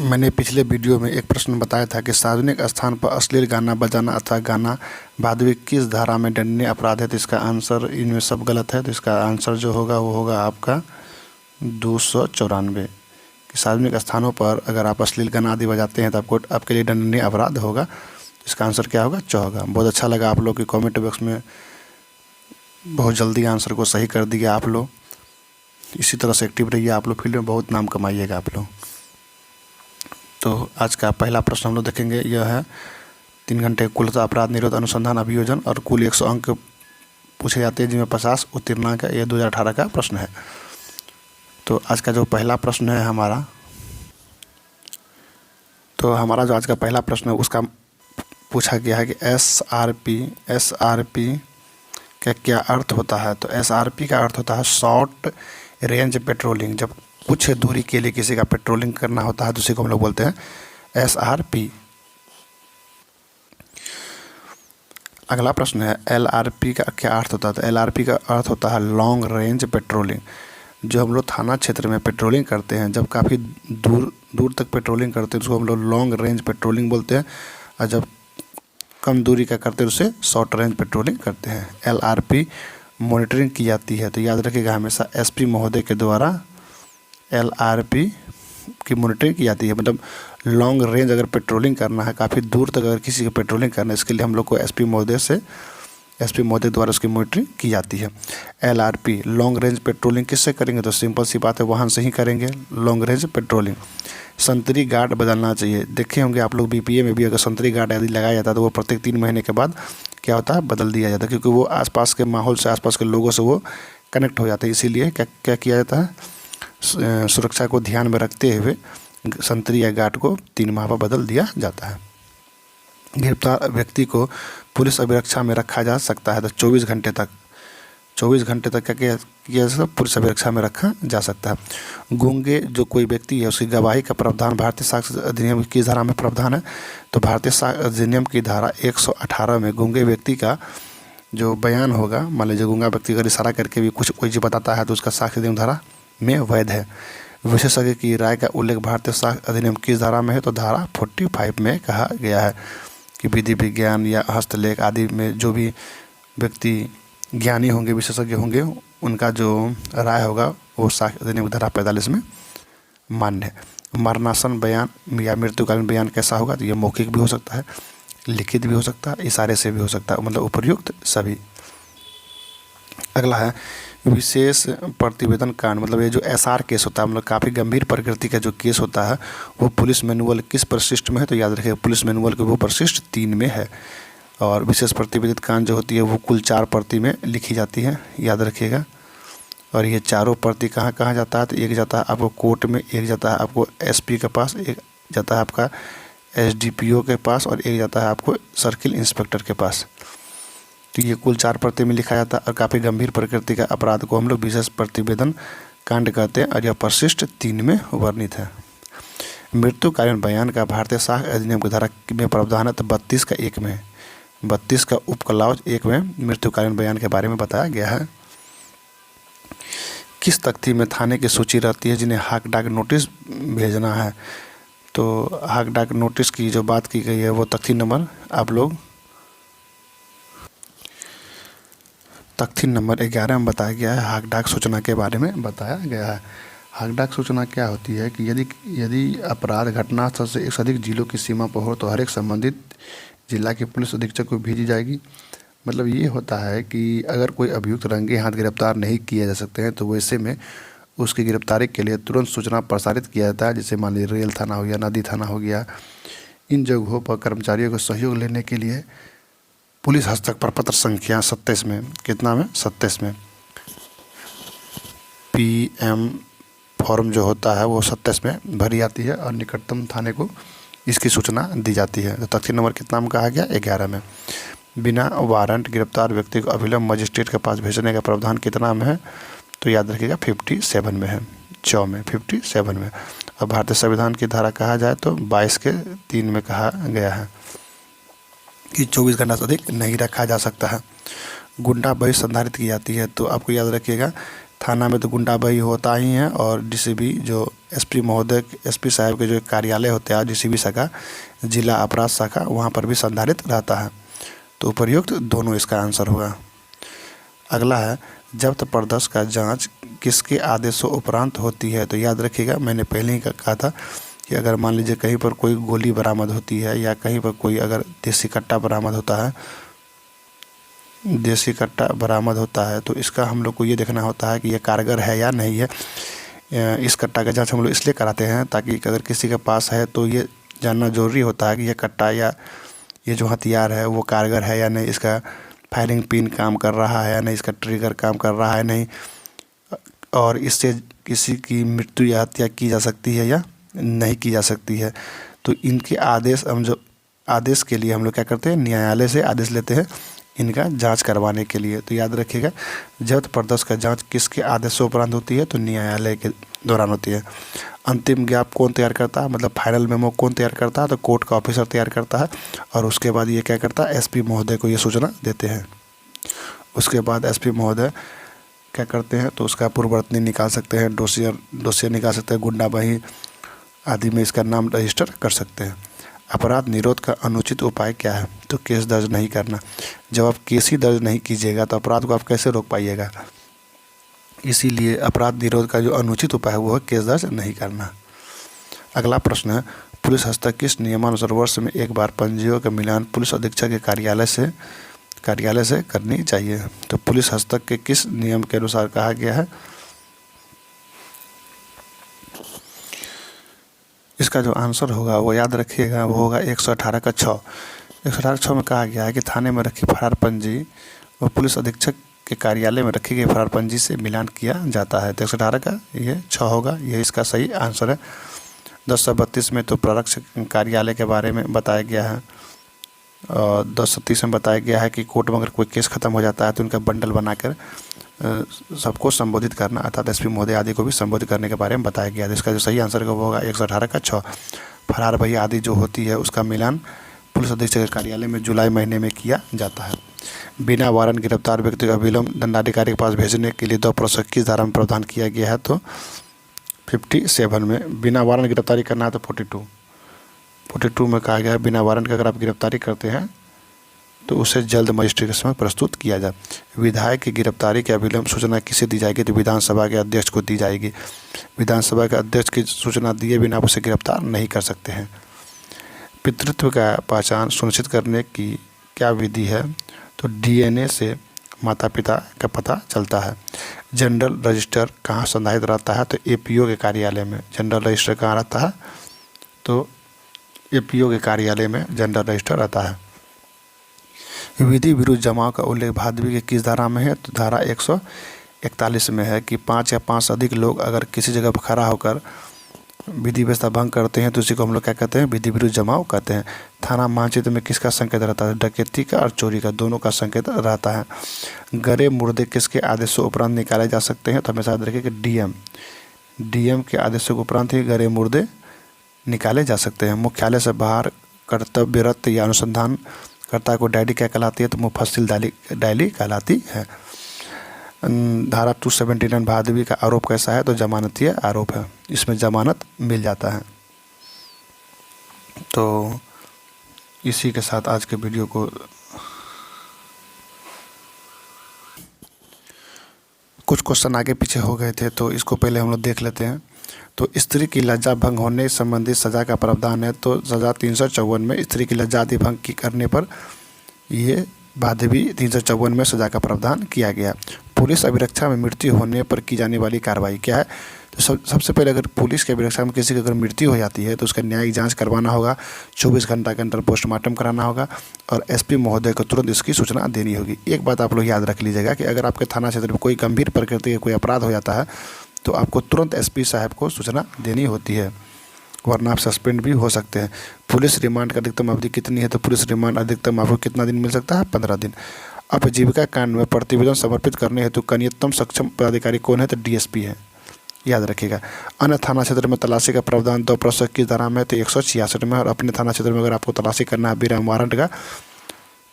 मैंने पिछले वीडियो में एक प्रश्न बताया था कि सार्वजनिक स्थान पर अश्लील गाना बजाना अथवा गाना भादवी किस धारा में दंडनीय अपराध है। तो इसका आंसर इनमें सब गलत है। तो इसका आंसर जो होगा वो होगा आपका 294 कि सार्वजनिक स्थानों पर अगर आप अश्लील गाना आदि बजाते हैं तो आपके लिए दंडनीय अपराध होगा। इसका आंसर क्या होगा? च होगा। बहुत अच्छा लगा आप लोग की कॉमेंट बॉक्स में बहुत जल्दी आंसर को सही कर दिया आप लोग। इसी तरह से एक्टिव रहिए आप लोग, फील्ड में बहुत नाम कमाइएगा आप लोग। तो आज का पहला प्रश्न हम लोग देखेंगे, यह है 3 घंटे कुलता अपराध निरोध अनुसंधान अभियोजन और कुल 100 अंक पूछे जाते हैं जिनमें 50 उत्तीर्णांक है। यह 2018 का प्रश्न है। तो आज का जो पहला प्रश्न है हमारा जो आज का पहला प्रश्न है उसका पूछा गया है कि एसआरपी का क्या अर्थ होता है। तो एसआरपी का अर्थ होता है शॉर्ट रेंज पेट्रोलिंग। जब कुछ दूरी के लिए किसी का पेट्रोलिंग करना होता है तो उसी को हम लोग बोलते हैं एसआरपी। अगला प्रश्न है एलआरपी का क्या अर्थ होता है। तो एलआरपी का अर्थ होता है लॉन्ग रेंज पेट्रोलिंग। जो हम लोग थाना क्षेत्र में पेट्रोलिंग करते हैं, जब काफ़ी दूर तक पेट्रोलिंग करते हैं उसको हम लोग लॉन्ग रेंज पेट्रोलिंग बोलते हैं, और जब कम दूरी का करते हैं उसे शॉर्ट रेंज पेट्रोलिंग करते हैं। एलआरपी मॉनिटरिंग की जाती है। तो याद रखिएगा हमेशा एसपी महोदय के द्वारा एलआरपी की मॉनिटरिंग की जाती है। मतलब लॉन्ग रेंज अगर पेट्रोलिंग करना है, काफ़ी दूर तक अगर किसी को पेट्रोलिंग करना है, इसके लिए हम लोग को एसपी महोदय द्वारा उसकी मॉनिटरिंग की जाती है। एलआरपी लॉन्ग रेंज पेट्रोलिंग किससे करेंगे? तो सिंपल सी बात है, वाहन से ही करेंगे लॉन्ग रेंज पेट्रोलिंग। संतरी गार्ड बदलना चाहिए। देखे होंगे आप लोग बीपीए में भी अगर संतरी गार्ड यदि लगाया जाता है तो वो प्रत्येक 3 महीने के बाद क्या होता है, बदल दिया जाता है, क्योंकि वो आसपास के माहौल से, आसपास के लोगों से वो कनेक्ट हो जाते हैं। इसीलिए क्या किया जाता है, सुरक्षा को ध्यान में रखते हुए संतरी या गार्ड को 3 माह पर बदल दिया जाता है। गिरफ्तार व्यक्ति को पुलिस अभिरक्षा में रखा जा सकता है। तो 24 घंटे तक क्या किया जा सकता है, पुलिस अभिरक्षा में रखा जा सकता है। गूंगे जो कोई व्यक्ति है उसकी गवाही का प्रावधान भारतीय साक्ष्य अधिनियम की धारा में प्रावधान है। तो भारतीय साक्ष्य अधिनियम की धारा 118 में गूंगे व्यक्ति का जो बयान होगा, मान लीजिए गूंगा व्यक्ति अगर इशारा करके भी कुछ कोई चीज़ बताता है तो उसका साक्ष्य अधिनियम धारा में वैध है। विशेषज्ञ की राय का उल्लेख भारतीय साक्ष्य अधिनियम किस धारा में है? तो धारा 45 में कहा गया है कि विधि विज्ञान या हस्तलेख आदि में जो भी व्यक्ति ज्ञानी होंगे, विशेषज्ञ होंगे, उनका जो राय होगा वो साक्ष्य अधिनियम धारा 45 में मान्य है। मरणासन बयान या मृत्युकालीन बयान कैसा होगा? तो ये मौखिक भी हो सकता है, लिखित भी हो सकता है, इशारे से भी हो सकता है, मतलब उपर्युक्त सभी। अगला है विशेष प्रतिवेदन कांड। मतलब ये जो एसआर केस होता है, मतलब काफ़ी गंभीर प्रकृति का जो केस होता है वो पुलिस मैनुअल किस परिशिष्ट में है? तो याद रखिएगा पुलिस मैनुअल के वो परिशिष्ट 3 में है। और विशेष प्रतिवेदित कांड जो होती है वो कुल 4 प्रति में लिखी जाती है, याद रखिएगा। और ये चारों प्रति कहाँ कहाँ जाता है? तो एक जाता है आपको कोर्ट में, एक जाता है आपको एसपी के पास, एक जाता है आपका एसडीपीओ के पास, और एक जाता है आपको सर्किल इंस्पेक्टर के पास। तो ये कुल 4 प्रति में लिखा जाता है। और काफ़ी गंभीर प्रकृति का अपराध को हम लोग विशेष प्रतिवेदन कांड कहते हैं, और यह परिशिष्ट 3 में वर्णित है। मृत्युकालीन बयान का भारतीय साक्ष्य अधिनियम की धारा में प्रावधान है। तो 32 का 1 में, 32 का उपक्लाउज 1 में मृत्युकालीन बयान के बारे में बताया गया है। किस तख्ती में थाने की सूची रहती है जिन्हें हाक डाक नोटिस भेजना है? तो हाक डाक नोटिस की जो बात की गई है वो तख्ती नंबर 11 में बताया गया है। हाक डाक सूचना के बारे में बताया गया है। हाक डाक सूचना क्या होती है कि यदि अपराध घटना स्थल से एक से अधिक जिलों की सीमा पर हो तो हर एक संबंधित जिला के पुलिस अधीक्षक को भेजी जाएगी। मतलब ये होता है कि अगर कोई अभियुक्त रंगे हाथ गिरफ्तार नहीं किए जा सकते हैं तो वैसे में उसकी गिरफ्तारी के लिए तुरंत सूचना प्रसारित किया जाता है। जैसे मान लीजिए रेल थाना हो गया, नदी थाना हो गया, इन जगहों पर कर्मचारियों को सहयोग लेने के लिए पुलिस हस्तक प्रपत्र संख्या 27 में, कितना में? 27 में PM फॉर्म जो होता है वो 27 में भरी जाती है और निकटतम थाने को इसकी सूचना दी जाती है। तो तख्ती नंबर कितना में कहा गया? 11 में। बिना वारंट गिरफ्तार व्यक्ति को अविलंब मजिस्ट्रेट के पास भेजने का प्रावधान कितना में है? तो याद रखिएगा 57 में है, 57 में। और भारतीय संविधान की धारा कहा जाए तो 22 के 3 में कहा गया है कि 24 घंटा से अधिक नहीं रखा जा सकता है। गुंडा बहिष् संधारित की जाती है। तो आपको याद रखिएगा थाना में तो गुंडाबही होता ही है, और डीसीपी जो एसपी साहब के जो कार्यालय होते हैं डीसीपी शाखा, जिला अपराध शाखा, वहाँ पर भी संधारित रहता है। तो उपर्युक्त दोनों इसका आंसर होगा। अगला है, जब्त प्रदर्श का जांच किसके आदेशों उपरांत होती है? तो याद रखिएगा, मैंने पहले ही कहा था कि अगर मान लीजिए कहीं पर कोई गोली बरामद होती है या कहीं पर कोई अगर देसी कट्टा बरामद होता है तो इसका हम लोग को ये देखना होता है कि ये कारगर है या नहीं है। इस कट्टा का जांच हम लोग इसलिए कराते हैं ताकि अगर किसी के पास है तो ये जानना ज़रूरी होता है कि ये कट्टा या ये जो हथियार है वो कारगर है या नहीं, इसका फायरिंग पिन काम कर रहा है या नहीं, इसका ट्रिगर काम कर रहा है नहीं, और इससे किसी की मृत्यु या हत्या की जा सकती है या नहीं की जा सकती है। तो इनके आदेश के लिए हम लोग क्या करते हैं, न्यायालय से आदेश लेते हैं इनका जांच करवाने के लिए। तो याद रखिएगा, जब्त प्रदर्श का जांच किसके आदेशों उपरांत होती है? तो न्यायालय के दौरान होती है। अंतिम ज्ञाप कौन तैयार करता है, मतलब फाइनल मेमो कौन तैयार करता है? तो कोर्ट का ऑफिसर तैयार करता है, और उसके बाद ये क्या करता है, एसपी महोदय को ये सूचना देते हैं। उसके बाद एसपी महोदय क्या करते हैं, तो उसका पूर्ववर्ती निकाल सकते हैं, डोसियर निकाल सकते हैं, गुंडाबही आदि में इसका नाम रजिस्टर कर सकते हैं। अपराध निरोध का अनुचित उपाय क्या है? तो केस दर्ज नहीं करना। जब आप केस ही दर्ज नहीं कीजिएगा तो अपराध को आप कैसे रोक पाइएगा? इसीलिए अपराध निरोध का जो अनुचित उपाय है वो है केस दर्ज नहीं करना। अगला प्रश्न है, पुलिस हस्तक किस नियमानुसार वर्ष में एक बार पंजियों का मिलान पुलिस अधीक्षक के कार्यालय से करनी चाहिए? तो पुलिस हस्तक के किस नियम के अनुसार कहा गया है? इसका जो आंसर होगा वो याद रखिएगा, वो होगा 118 का 6। 118 में कहा गया है कि थाने में रखी फरार पंजी और पुलिस अधीक्षक के कार्यालय में रखी गई फरार पंजी से मिलान किया जाता है। तो 118 का ये 6 होगा, ये इसका सही आंसर है। 1032 में तो प्ररक्षक कार्यालय के बारे में बताया गया है, और 1030 में बताया गया है कि कोर्ट में अगर कोई केस खत्म हो जाता है तो उनका बंडल बनाकर सबको संबोधित करना, अर्थात एसपी महोदय आदि को भी संबोधित करने के बारे में बताया गया है। इसका जो सही आंसर वो होगा 118 का 6। फरार भई आदि जो होती है उसका मिलान पुलिस अधीक्षक कार्यालय में जुलाई महीने में किया जाता है। बिना वारंट गिरफ्तार व्यक्ति को अविलंब दंडाधिकारी के पास भेजने के लिए 2 किस धारा में प्रावधान किया गया है? तो 57 में। बिना वारंट गिरफ्तारी करना है तो 42 में कहा गया है बिना वारंट के अगर आप गिरफ्तारी करते हैं तो उसे जल्द मजिस्ट्रेट के समक्ष प्रस्तुत किया जाए। विधायक की गिरफ्तारी की अविलंब सूचना किसे दी जाएगी? तो विधानसभा के अध्यक्ष को दी जाएगी। विधानसभा के अध्यक्ष की सूचना दिए बिना आप उसे गिरफ्तार नहीं कर सकते हैं। पितृत्व का पहचान सुनिश्चित करने की क्या विधि है? तो डीएनए से माता पिता का पता चलता है। जनरल रजिस्टर कहाँ संधारित रहता है? तो एपीओ के कार्यालय में। जनरल रजिस्टर कहाँ रहता है? तो एपीओ के कार्यालय में जनरल रजिस्टर रहता है। विधि विरुद्ध जमाव का उल्लेख भादवी के किस धारा में है? तो धारा 141 में है कि 5 या 5 से अधिक लोग अगर किसी जगह पर खड़ा होकर विधि व्यवस्था भंग करते हैं तो उसी को हम लोग क्या कहते हैं? विधि विरुद्ध जमाव कहते हैं। थाना मानचित्र में किसका संकेत रहता है? डकैती का और चोरी का, दोनों का संकेत रहता है। गरे मुर्दे किसके आदेशों उपरांत निकाले जा सकते हैं? तो हमेशा याद रखिए कि डीएम के आदेशों के उपरांत ही गरे मुर्दे निकाले जा सकते हैं। मुख्यालय से बाहर कर्तव्यरत या अनुसंधान कर्ता को डायरी क्या कहलाती है? तो मुफस्सिल डायरी कहलाती है। धारा 279 भादवी का आरोप कैसा है? तो जमानतीय आरोप है, इसमें जमानत मिल जाता है। तो इसी के साथ आज के वीडियो को कुछ क्वेश्चन आगे पीछे हो गए थे तो इसको पहले हम लोग देख लेते हैं। तो स्त्री की लज्जा भंग होने संबंधी सज़ा का प्रावधान है। तो सज़ा 354 में स्त्री की लज्जा आदि भंग की करने पर ये भादवी 354 में सज़ा का प्रावधान किया गया। पुलिस अभिरक्षा में मृत्यु होने पर की जाने वाली कार्रवाई क्या है? तो सबसे पहले अगर पुलिस की अभिरक्षा में किसी की अगर मृत्यु हो जाती है तो उसका न्यायिक जांच करवाना होगा, 24 घंटा के अंदर पोस्टमार्टम कराना होगा और एसपी महोदय को तुरंत इसकी सूचना देनी होगी। एक बात आप लोग याद रख लीजिएगा कि अगर आपके थाना क्षेत्र में कोई गंभीर प्रकृति का कोई अपराध हो जाता है तो आपको तुरंत एसपी साहब को सूचना देनी होती है, वरना आप सस्पेंड भी हो सकते हैं। पुलिस रिमांड का अधिकतम अवधि कितनी है? तो पुलिस रिमांड अधिकतम आपको कितना दिन मिल सकता है? 15 दिन। अपजीविका कांड में प्रतिवेदन समर्पित करने हेतु कनियतम सक्षम पदाधिकारी कौन है? तो डीएसपी है, याद रखिएगा। अन्य थाना क्षेत्र में तलाशी का प्रावधान 2 की धारा में तो 166 में, और अपने थाना क्षेत्र में अगर आपको तलाशी करना है बिना वारंट का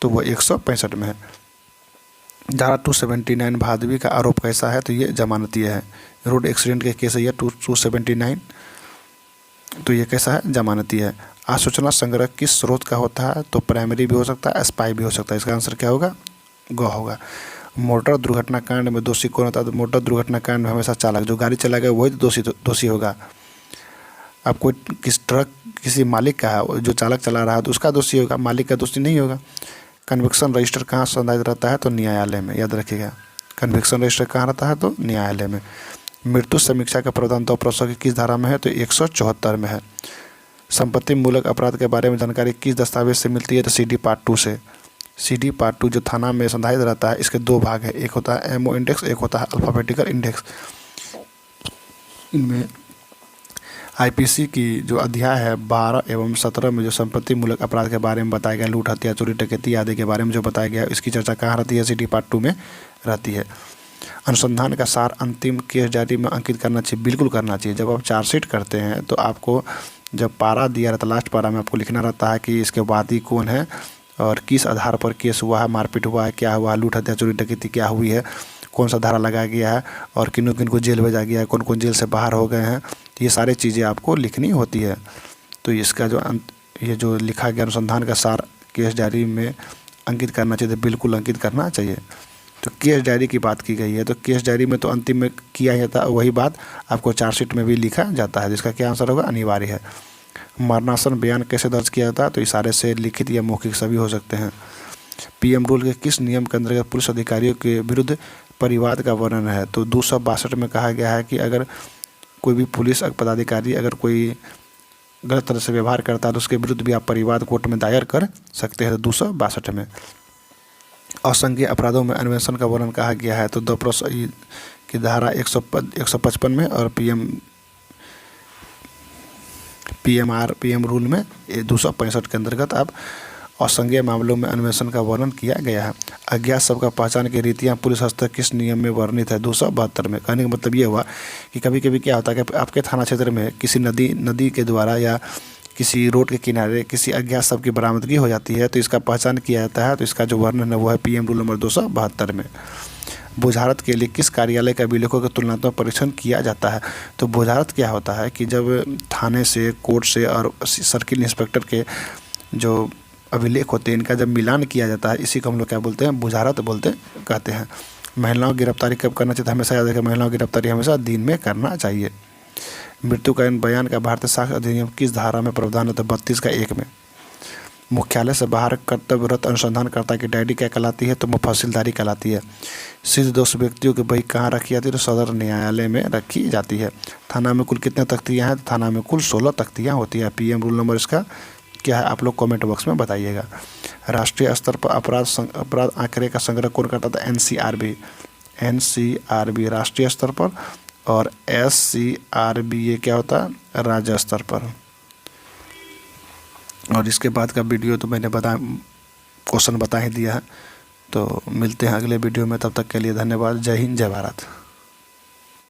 तो वो 165 में है। धारा 279 भादवी का आरोप कैसा है, तो ये जमानती है। रोड एक्सीडेंट के केस है ये 279, तो ये कैसा है, जमानती है। आसूचना संग्रह किस स्रोत का होता है, तो प्राइमरी भी हो सकता है, स्पाई भी हो सकता है। इसका आंसर क्या होगा, ग होगा। मोटर दुर्घटना कांड में दोषी कौन होता है, तो मोटर दुर्घटना कांड में हमेशा चालक, जो गाड़ी चलाएगा वही तो दोषी होगा। अब कोई ट्रक किसी मालिक का है, जो चालक चला रहा है तो उसका दोषी होगा, मालिक का दोषी नहीं होगा। कन्विक्शन रजिस्टर कहाँ संधारित रहता है, तो न्यायालय में, याद रखिएगा। कन्विक्शन रजिस्टर कहाँ रहता है, तो न्यायालय में। मृत्यु समीक्षा का प्रावधान 2 की किस धारा में है, तो 174 में है। संपत्ति मूलक अपराध के बारे में जानकारी किस दस्तावेज से मिलती है, तो CD पार्ट 2 से। CD पार्ट 2 जो थाना में संधारित रहता है, इसके 2 भाग है, एक होता है एमओ इंडेक्स, एक होता है अल्फ़ाबेटिकल इंडेक्स। इनमें IPC की जो अध्याय है 12 एवं 17 में जो संपत्ति मूलक अपराध के बारे में बताया गया, लूट, हत्या, चोरी, डकैती आदि के बारे में जो बताया गया, इसकी चर्चा कहाँ रहती है, CD पार्ट 2 में रहती है। अनुसंधान का सार अंतिम केस डायरी में अंकित करना चाहिए, बिल्कुल करना चाहिए। जब आप चार्जशीट करते हैं तो आपको जब पारा दिया रहता है, लास्ट पारा में आपको लिखना रहता है कि इसके वादी कौन है और किस आधार पर केस हुआ है, मारपीट हुआ है, क्या हुआ है, लूट, हत्या, चोरी, डकैती क्या हुई है, कौन सा धारा लगाया गया है और किन किन को जेल भेजा गया है, कौन कौन जेल से बाहर हो गए हैं, ये सारी चीज़ें आपको लिखनी होती है। तो इसका जो ये जो लिखा गया अनुसंधान का सार केस डायरी में अंकित करना चाहिए, तो बिल्कुल अंकित करना चाहिए। तो केस डायरी की बात की गई है, तो केस डायरी में तो अंतिम में किया जाता है, वही बात आपको चार्जशीट में भी लिखा जाता है, जिसका क्या आंसर होगा, अनिवार्य है। मरणासन बयान कैसे दर्ज किया जाता है, तो इशारे से, लिखित या मौखिक सभी हो सकते हैं। PM रूल के किस नियम के अंतर्गत पुलिस अधिकारियों के विरुद्ध परिवाद का वर्णन है, तो 262 में कहा गया है कि अगर कोई भी पुलिस पदाधिकारी अगर कोई गलत तरह से व्यवहार करता है तो उसके विरुद्ध भी आप परिवाद कोर्ट में दायर कर सकते हैं, तो 262 में। असंज्ञेय अपराधों में अन्वेषण का वर्णन कहा गया है, तो 2 की धारा 155 में और PM रूल में 265 के अंतर्गत आप असंज्ञेय मामलों में अन्वेषण का वर्णन किया गया है। अज्ञात सबका पहचान की रीतियाँ पुलिस हस्तक किस नियम में वर्णित है, 272 में। कहने का मतलब ये हुआ कि कभी कभी क्या होता है कि आपके थाना क्षेत्र में किसी नदी के द्वारा या किसी रोड के किनारे किसी अज्ञात शव की बरामदगी हो जाती है, तो इसका पहचान किया जाता है, तो इसका जो वर्णन है वो है PM रूल नंबर 272 में। बुझारत के लिए किस कार्यालय का अभिलेखों का तुलनात्मक परीक्षण किया जाता है, तो बुझारत क्या होता है कि जब थाने से, कोर्ट से और सर्किल इंस्पेक्टर के जो अभिलेख होते हैं, इनका जब मिलान किया जाता है, इसी को हम लोग क्या बोलते हैं, बुझारत कहते हैं। महिलाओं की गिरफ्तारी कब करना चाहिए, हमेशा याद रखें, महिलाओं की गिरफ्तारी हमेशा दिन में करना चाहिए। मृत्यु का बयान का भारतीय साक्ष्य अधिनियम किस धारा में प्रावधान होता है, 32 का 1 में। मुख्यालय से बाहर कर्तव्यरत अनुसंधानकर्ता की डायरी क्या कहलाती है, तो मुफस्सिलदारी कहलाती है। सिद्ध दोष व्यक्तियों की बही कहाँ रखी जाती है, तो सदर न्यायालय में रखी जाती है। थाना में कुल कितने तख्तियाँ हैं, थाना में कुल 16 तख्तियाँ होती है। PM रूल नंबर इसका क्या है, आप लोग कमेंट बॉक्स में बताइएगा। राष्ट्रीय स्तर पर अपराध आंकड़े का संग्रह कौन करता था, NCRB राष्ट्रीय स्तर पर, और SCRB ये क्या होता है, राज्य स्तर पर। और इसके बाद का वीडियो तो मैंने क्वेश्चन बता ही दिया है। तो मिलते हैं अगले वीडियो में, तब तक के लिए धन्यवाद। जय हिंद, जय भारत।